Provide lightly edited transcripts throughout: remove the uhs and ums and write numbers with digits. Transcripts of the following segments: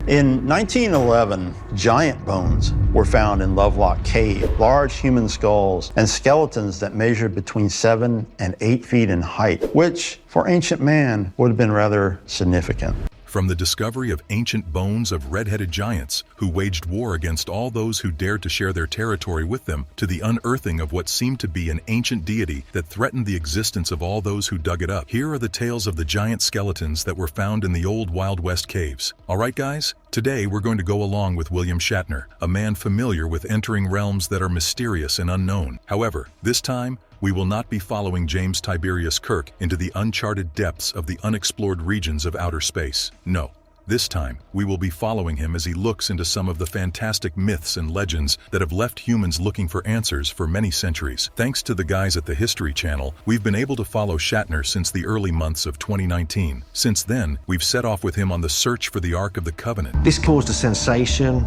In 1911, giant bones were found in Lovelock Cave, large human skulls and skeletons that measured between 7 and 8 feet in height, which for ancient man would have been rather significant. From the discovery of ancient bones of red-headed giants who waged war against all those who dared to share their territory with them, to the unearthing of what seemed to be an ancient deity that threatened the existence of all those who dug it up, here are the tales of the giant skeletons that were found in the old Wild West caves. Alright guys, today we're going to go along with William Shatner, a man familiar with entering realms that are mysterious and unknown. However, this time, we will not be following James Tiberius Kirk into the uncharted depths of the unexplored regions of outer space. No, this time we will be following him as he looks into some of the fantastic myths and legends that have left humans looking for answers for many centuries. Thanks to the guys at the History Channel, we've been able to follow Shatner since the early months of 2019. Since then, we've set off with him on the search for the Ark of the Covenant. This caused a sensation,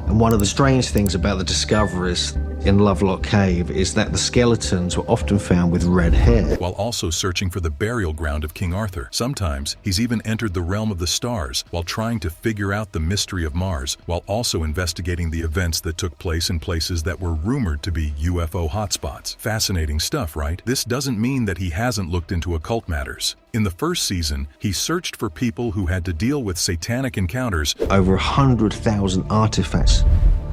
and one of the strange things about the discoveries in Lovelock Cave is that the skeletons were often found with red hair. While also searching for the burial ground of King Arthur. Sometimes, he's even entered the realm of the stars while trying to figure out the mystery of Mars, while also investigating the events that took place in places that were rumored to be UFO hotspots. Fascinating stuff, right? This doesn't mean that he hasn't looked into occult matters. In the first season, he searched for people who had to deal with satanic encounters. Over 100,000 artifacts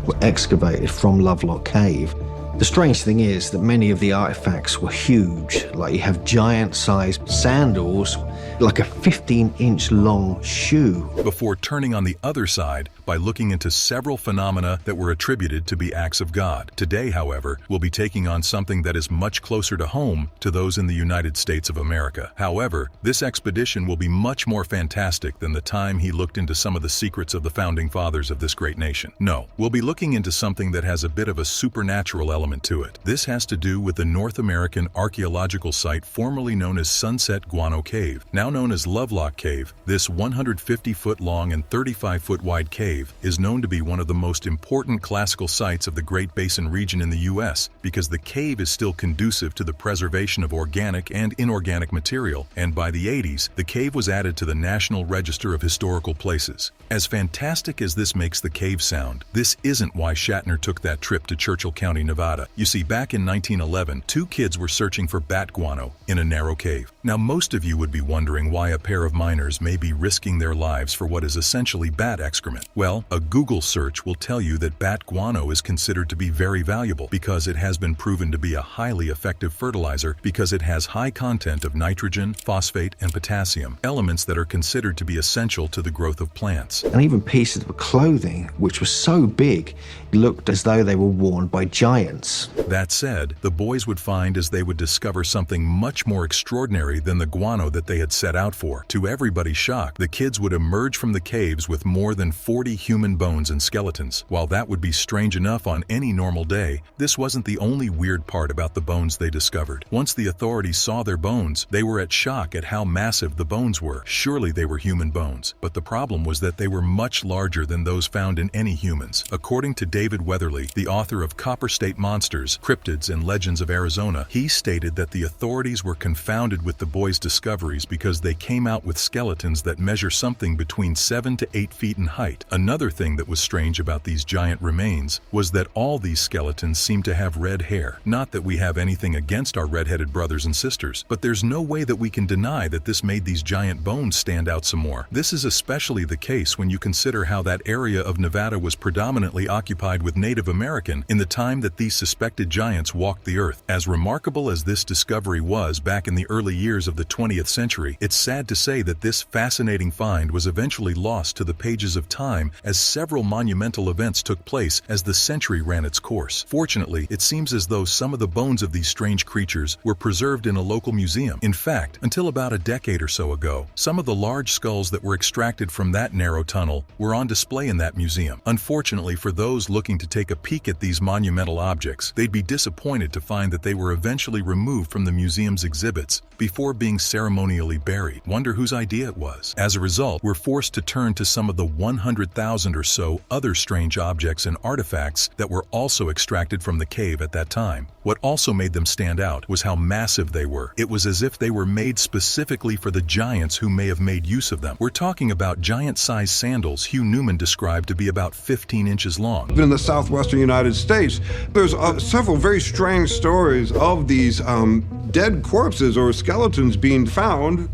were excavated from Lovelock Cave. The strange thing is that many of the artifacts were huge, like you have giant-sized sandals, like a 15-inch long shoe. Before turning on the other side by looking into several phenomena that were attributed to be acts of God. Today, however, we'll be taking on something that is much closer to home to those in the United States of America. However, this expedition will be much more fantastic than the time he looked into some of the secrets of the founding fathers of this great nation. No, we'll be looking into something that has a bit of a supernatural element to it. This has to do with the North American archaeological site formerly known as Sunset Guano Cave. Now known as Lovelock Cave, this 150-foot long and 35-foot wide cave is known to be one of the most important classical sites of the Great Basin region in the U.S. because the cave is still conducive to the preservation of organic and inorganic material, and by the 80s, the cave was added to the National Register of Historical Places. As fantastic as this makes the cave sound, this isn't why Shatner took that trip to Churchill County, Nevada. You see, back in 1911, 2 kids were searching for bat guano in a narrow cave. Now, most of you would be wondering why a pair of miners may be risking their lives for what is essentially bat excrement. Well, a Google search will tell you that bat guano is considered to be very valuable because it has been proven to be a highly effective fertilizer because it has high content of nitrogen, phosphate, and potassium, elements that are considered to be essential to the growth of plants. And even pieces of clothing, which were so big, it looked as though they were worn by giants. That said, the boys would find as they would discover something much more extraordinary than the guano that they had set out for. To everybody's shock, the kids would emerge from the caves with more than 40 human bones and skeletons. While that would be strange enough on any normal day, this wasn't the only weird part about the bones they discovered. Once the authorities saw their bones, they were at shock at how massive the bones were. Surely they were human bones, but the problem was that they were much larger than those found in any humans. According to David Weatherly, the author of Copper State Monsters, Cryptids, and Legends of Arizona, he stated that the authorities were confounded with the boys' discoveries because they came out with skeletons that measure something between 7 to 8 feet in height. Another thing that was strange about these giant remains was that all these skeletons seemed to have red hair. Not that we have anything against our red-headed brothers and sisters, but there's no way that we can deny that this made these giant bones stand out some more. This is especially the case when you consider how that area of Nevada was predominantly occupied with Native American in the time that these suspected giants walked the earth. As remarkable as this discovery was back in the early years of the 20th century, it's sad to say that this fascinating find was eventually lost to the pages of time as several monumental events took place as the century ran its course. Fortunately, it seems as though some of the bones of these strange creatures were preserved in a local museum. In fact, until about a decade or so ago, some of the large skulls that were extracted from that narrow tunnel were on display in that museum. Unfortunately for those looking to take a peek at these monumental objects, they'd be disappointed to find that they were eventually removed from the museum's exhibits before being ceremonially buried. Wonder whose idea it was. As a result, we're forced to turn to some of the 100,000 or so other strange objects and artifacts that were also extracted from the cave at that time. What also made them stand out was how massive they were. It was as if they were made specifically for the giants who may have made use of them. We're talking about giant-sized sandals Hugh Newman described to be about 15 inches long. In the southwestern United States, there's several very strange stories of these dead corpses or skeletons being found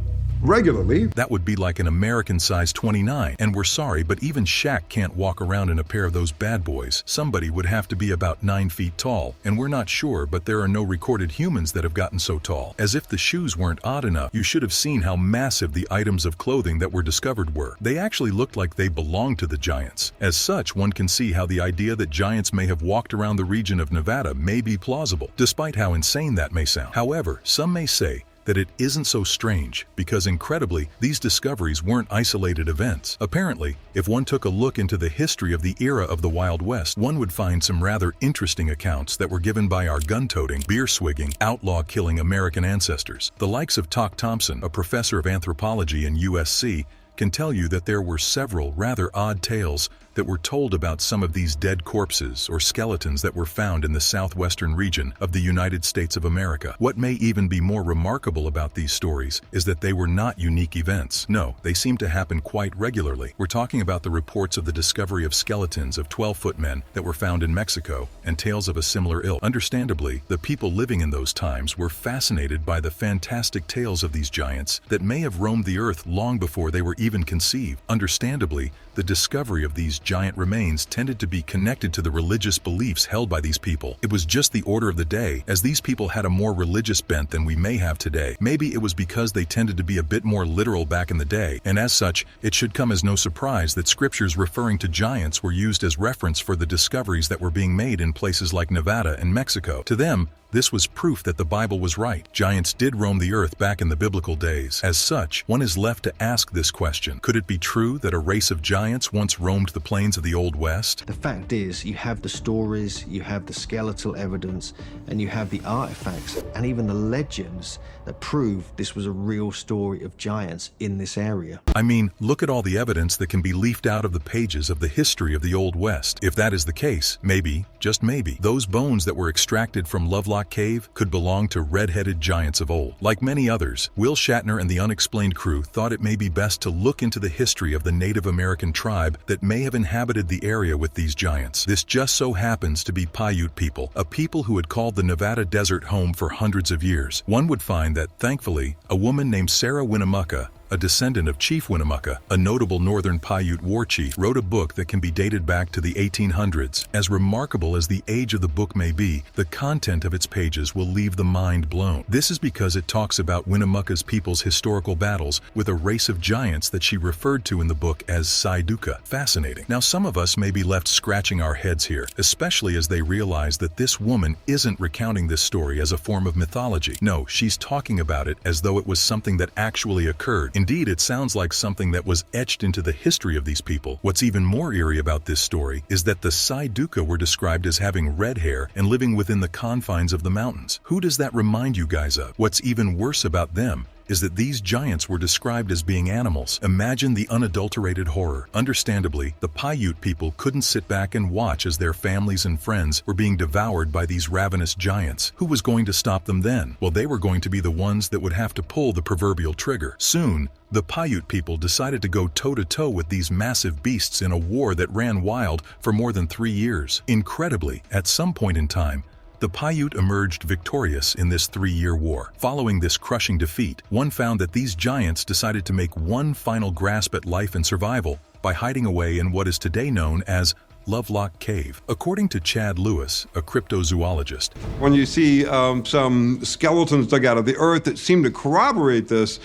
regularly. That would be like an American size 29, and we're sorry, but even Shaq can't walk around in a pair of those bad boys. Somebody would have to be about 9 feet tall, and we're not sure, but there are no recorded humans that have gotten so tall. As if the shoes weren't odd enough, you should have seen how massive the items of clothing that were discovered were. They actually looked like they belonged to the giants. As such, one can see how the idea that giants may have walked around the region of Nevada may be plausible, despite how insane that may sound. However, some may say that it isn't so strange, because incredibly, these discoveries weren't isolated events. Apparently, if one took a look into the history of the era of the Wild West, one would find some rather interesting accounts that were given by our gun-toting, beer-swigging, outlaw-killing American ancestors. The likes of Tock Thompson, a professor of anthropology in USC, can tell you that there were several rather odd tales that were told about some of these dead corpses or skeletons that were found in the southwestern region of the United States of America. What may even be more remarkable about these stories is that they were not unique events. No, they seem to happen quite regularly. We're talking about the reports of the discovery of skeletons of 12-foot men that were found in Mexico and tales of a similar ilk. Understandably, the people living in those times were fascinated by the fantastic tales of these giants that may have roamed the earth long before they were even conceived. Understandably, the discovery of these giant remains tended to be connected to the religious beliefs held by these people. It was just the order of the day, as these people had a more religious bent than we may have today. Maybe it was because they tended to be a bit more literal back in the day, and as such, it should come as no surprise that scriptures referring to giants were used as reference for the discoveries that were being made in places like Nevada and Mexico. To them, this was proof that the Bible was right. Giants did roam the earth back in the biblical days. As such, one is left to ask this question: could it be true that a race of giants once roamed the plains of the Old West? The fact is, you have the stories, you have the skeletal evidence, and you have the artifacts, and even the legends that prove this was a real story of giants in this area. I mean, look at all the evidence that can be leafed out of the pages of the history of the Old West. If that is the case, maybe, just maybe, those bones that were extracted from Lovelock Cave could belong to red-headed giants of old. Like many others, Will Shatner and the Unexplained crew thought it may be best to look into the history of the Native American tribe that may have inhabited the area with these giants. This just so happens to be Paiute people, a people who had called the Nevada desert home for hundreds of years. One would find that, thankfully, a woman named Sarah Winnemucca, a descendant of Chief Winnemucca, a notable northern Paiute war chief, wrote a book that can be dated back to the 1800s. As remarkable as the age of the book may be, the content of its pages will leave the mind blown. This is because it talks about Winnemucca's people's historical battles with a race of giants that she referred to in the book as Saiduka. Fascinating. Now, some of us may be left scratching our heads here, especially as they realize that this woman isn't recounting this story as a form of mythology. No, she's talking about it as though it was something that actually occurred. Indeed, it sounds like something that was etched into the history of these people. What's even more eerie about this story is that the Saiduka were described as having red hair and living within the confines of the mountains. Who does that remind you guys of? What's even worse about them is that these giants were described as being animals. Imagine the unadulterated horror. Understandably, the Paiute people couldn't sit back and watch as their families and friends were being devoured by these ravenous giants. Who was going to stop them then? Well, they were going to be the ones that would have to pull the proverbial trigger. Soon, the Paiute people decided to go toe-to-toe with these massive beasts in a war that ran wild for more than 3 years. Incredibly, at some point in time, the Paiute emerged victorious in this 3-year war. Following this crushing defeat, one found that these giants decided to make one final grasp at life and survival by hiding away in what is today known as Lovelock Cave. According to Chad Lewis, a cryptozoologist, when you see some skeletons dug out of the earth that seem to corroborate this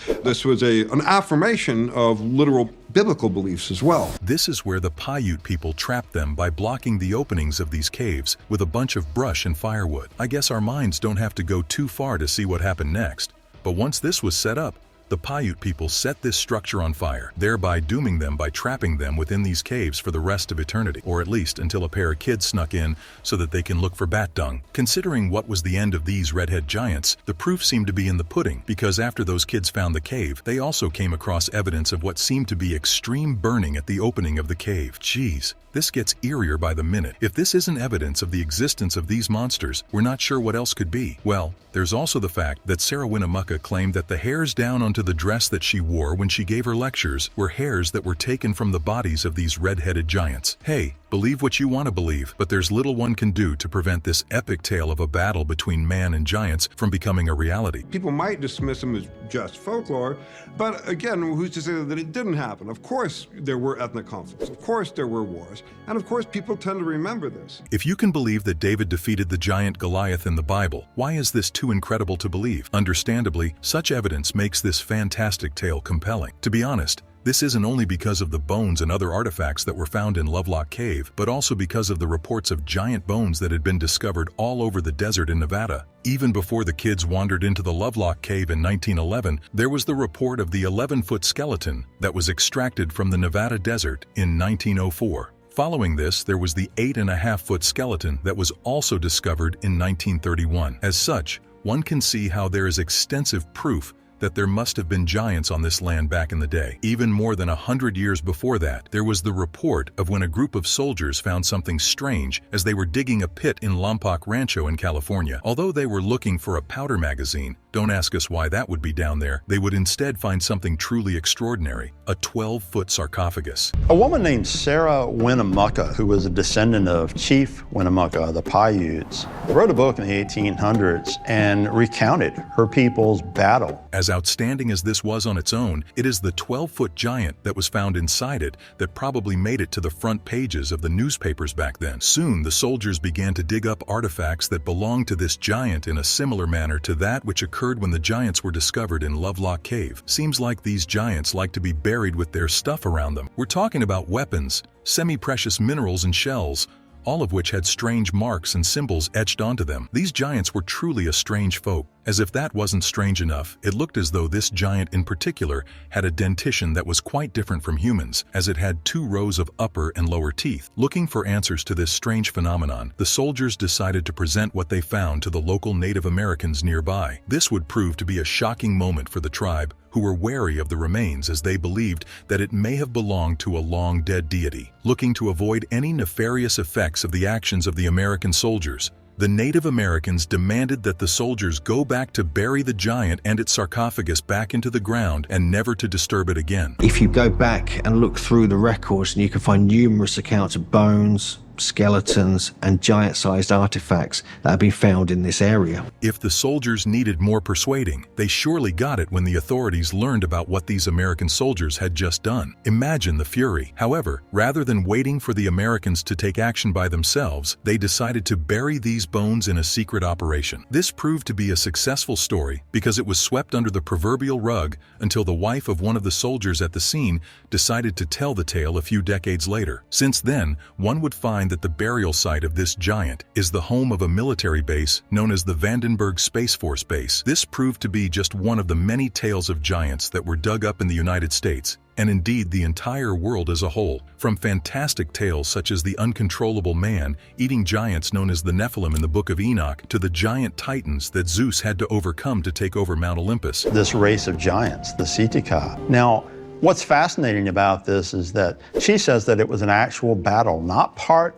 was an affirmation of literal biblical beliefs as well. This is where the Paiute people trapped them by blocking the openings of these caves with a bunch of brush and firewood. I guess our minds don't have to go too far to see what happened next. But once this was set up, The Paiute people set this structure on fire, thereby dooming them by trapping them within these caves for the rest of eternity, or at least until a pair of kids snuck in so that they can look for bat dung. Considering what was the end of these redhead giants, the proof seemed to be in the pudding, because after those kids found the cave, they also came across evidence of what seemed to be extreme burning at the opening of the cave. Jeez. This gets eerier by the minute. If this isn't evidence of the existence of these monsters, we're not sure what else could be. Well, there's also the fact that Sarah Winnemucca claimed that the hairs down onto the dress that she wore when she gave her lectures were hairs that were taken from the bodies of these red-headed giants. Hey, believe what you want to believe, but there's little one can do to prevent this epic tale of a battle between man and giants from becoming a reality. People might dismiss them as just folklore, but again, who's to say that it didn't happen? Of course there were ethnic conflicts, of course there were wars, and of course people tend to remember this. If you can believe that David defeated the giant Goliath in the Bible, why is this too incredible to believe? Understandably, such evidence makes this fantastic tale compelling. To be honest, this isn't only because of the bones and other artifacts that were found in Lovelock Cave, but also because of the reports of giant bones that had been discovered all over the desert in Nevada. Even before the kids wandered into the Lovelock Cave in 1911, there was the report of the 11-foot skeleton that was extracted from the Nevada desert in 1904. Following this, there was the 8.5-foot skeleton that was also discovered in 1931. As such, one can see how there is extensive proof that there must have been giants on this land back in the day. Even more than 100 years before that, there was the report of when a group of soldiers found something strange as they were digging a pit in Lompoc Rancho in California. Although they were looking for a powder magazine, don't ask us why that would be down there, they would instead find something truly extraordinary, a 12-foot sarcophagus. A woman named Sarah Winnemucca, who was a descendant of Chief Winnemucca of the Paiutes, wrote a book in the 1800s and recounted her people's battle. As outstanding as this was on its own, it is the 12-foot giant that was found inside it that probably made it to the front pages of the newspapers back then. Soon, the soldiers began to dig up artifacts that belonged to this giant in a similar manner to that which occurred when the giants were discovered in Lovelock Cave. Seems like these giants like to be buried with their stuff around them. We're talking about weapons, semi-precious minerals and shells, all of which had strange marks and symbols etched onto them. These giants were truly a strange folk. As if that wasn't strange enough, it looked as though this giant in particular had a dentition that was quite different from humans, as it had 2 rows of upper and lower teeth. Looking for answers to this strange phenomenon, the soldiers decided to present what they found to the local Native Americans nearby. This would prove to be a shocking moment for the tribe, who were wary of the remains as they believed that it may have belonged to a long-dead deity. Looking to avoid any nefarious effects of the actions of the American soldiers, the Native Americans demanded that the soldiers go back to bury the giant and its sarcophagus back into the ground and never to disturb it again. If you go back and look through the records, and you can find numerous accounts of bones, skeletons, and giant-sized artifacts that have been found in this area. If the soldiers needed more persuading, they surely got it when the authorities learned about what these American soldiers had just done. Imagine the fury. However, rather than waiting for the Americans to take action by themselves, they decided to bury these bones in a secret operation. This proved to be a successful story because it was swept under the proverbial rug until the wife of one of the soldiers at the scene decided to tell the tale a few decades later. Since then, one would find that the burial site of this giant is the home of a military base known as the Vandenberg Space Force Base. This proved to be just one of the many tales of giants that were dug up in the United States, and indeed the entire world as a whole, from fantastic tales such as the uncontrollable man-eating giants known as the Nephilim in the Book of Enoch, to the giant titans that Zeus had to overcome to take over Mount Olympus. This race of giants, the Setica. Now, what's fascinating about this is that she says that it was an actual battle, not part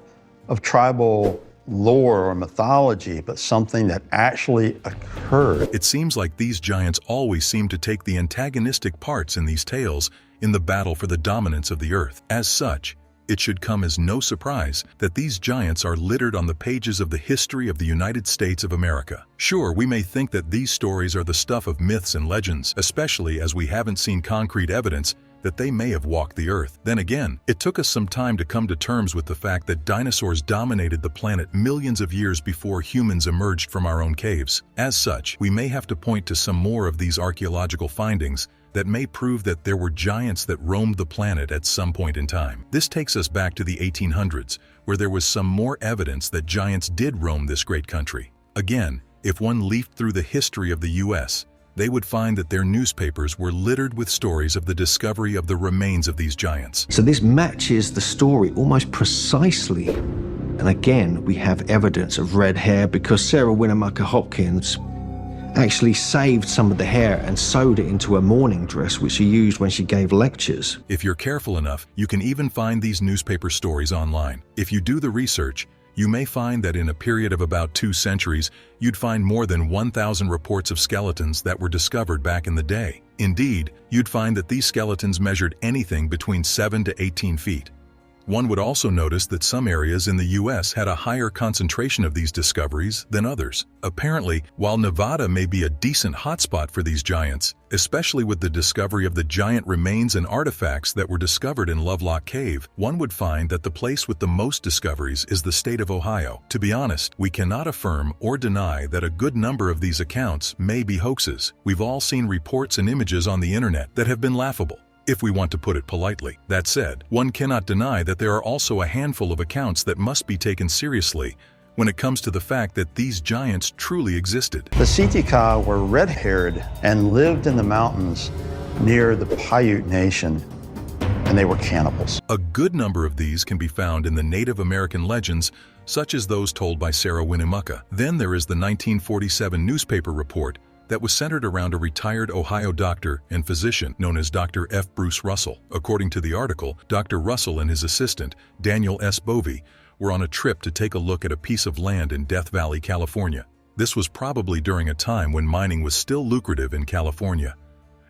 of tribal lore or mythology, but something that actually occurred. It seems like these giants always seem to take the antagonistic parts in these tales in the battle for the dominance of the earth. As such, it should come as no surprise that these giants are littered on the pages of the history of the United States of America. Sure, we may think that these stories are the stuff of myths and legends, especially as we haven't seen concrete evidence that they may have walked the earth. Then again, it took us some time to come to terms with the fact that dinosaurs dominated the planet millions of years before humans emerged from our own caves. As such, we may have to point to some more of these archaeological findings that may prove that there were giants that roamed the planet at some point in time. This takes us back to the 1800s, where there was some more evidence that giants did roam this great country. Again, if one leafed through the history of the U.S., they would find that their newspapers were littered with stories of the discovery of the remains of these giants. So this matches the story almost precisely. And again, we have evidence of red hair because Sarah Winnemucca Hopkins actually saved some of the hair and sewed it into a mourning dress, which she used when she gave lectures. If you're careful enough, you can even find these newspaper stories online. If you do the research, you may find that in a period of about 2 centuries, you'd find more than 1,000 reports of skeletons that were discovered back in the day. Indeed, you'd find that these skeletons measured anything between 7 to 18 feet. One would also notice that some areas in the US had a higher concentration of these discoveries than others. Apparently, while Nevada may be a decent hotspot for these giants, especially with the discovery of the giant remains and artifacts that were discovered in Lovelock Cave, one would find that the place with the most discoveries is the state of Ohio. To be honest, we cannot affirm or deny that a good number of these accounts may be hoaxes. We've all seen reports and images on the internet that have been laughable, if we want to put it politely. That said, one cannot deny that there are also a handful of accounts that must be taken seriously when it comes to the fact that these giants truly existed. The Sitka were red-haired and lived in the mountains near the Paiute Nation, and they were cannibals. A good number of these can be found in the Native American legends, such as those told by Sarah Winnemucca. Then there is the 1947 newspaper report that was centered around a retired Ohio doctor and physician known as Dr. F. Bruce Russell. According to the article, Dr. Russell and his assistant, Daniel S. Bovey, were on a trip to take a look at a piece of land in Death Valley, California. This was probably during a time when mining was still lucrative in California.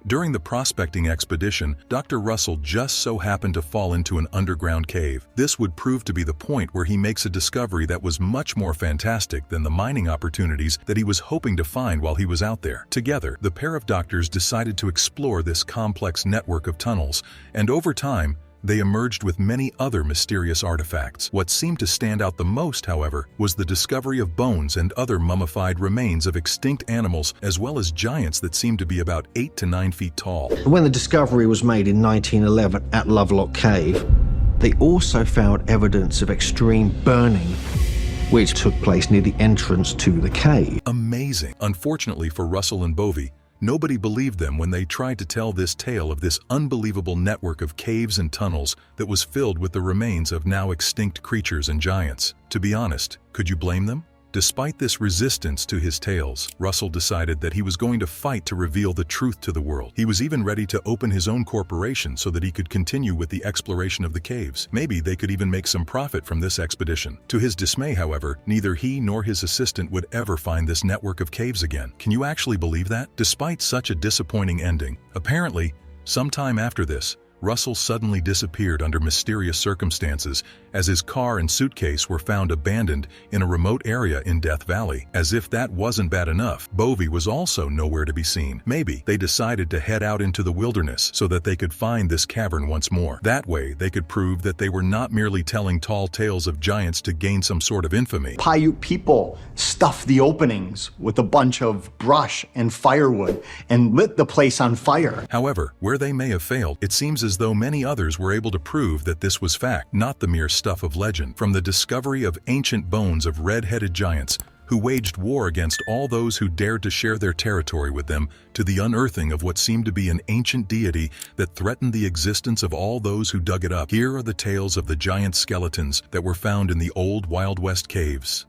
During the prospecting expedition, Dr. Russell just so happened to fall into an underground cave. This would prove to be the point where he makes a discovery that was much more fantastic than the mining opportunities that he was hoping to find while he was out there. Together, the pair of doctors decided to explore this complex network of tunnels, and over time, they emerged with many other mysterious artifacts. What seemed to stand out the most, however, was the discovery of bones and other mummified remains of extinct animals, as well as giants that seemed to be about 8 to 9 feet tall. When the discovery was made in 1911 at Lovelock Cave, they also found evidence of extreme burning, which took place near the entrance to the cave. Amazing. Unfortunately for Russell and Bovey, nobody believed them when they tried to tell this tale of this unbelievable network of caves and tunnels that was filled with the remains of now extinct creatures and giants. To be honest, could you blame them? Despite this resistance to his tales, Russell decided that he was going to fight to reveal the truth to the world. He was even ready to open his own corporation so that he could continue with the exploration of the caves. Maybe they could even make some profit from this expedition. To his dismay, however, neither he nor his assistant would ever find this network of caves again. Can you actually believe that? Despite such a disappointing ending, apparently, sometime after this, Russell suddenly disappeared under mysterious circumstances as his car and suitcase were found abandoned in a remote area in Death Valley. As if that wasn't bad enough, Bovey was also nowhere to be seen. Maybe they decided to head out into the wilderness so that they could find this cavern once more. That way, they could prove that they were not merely telling tall tales of giants to gain some sort of infamy. Paiute people stuffed the openings with a bunch of brush and firewood and lit the place on fire. However, where they may have failed, it seems as though many others were able to prove that this was fact, not the mere stuff of legend. From the discovery of ancient bones of red-headed giants who waged war against all those who dared to share their territory with them, to the unearthing of what seemed to be an ancient deity that threatened the existence of all those who dug it up. Here are the tales of the giant skeletons that were found in the old Wild West caves.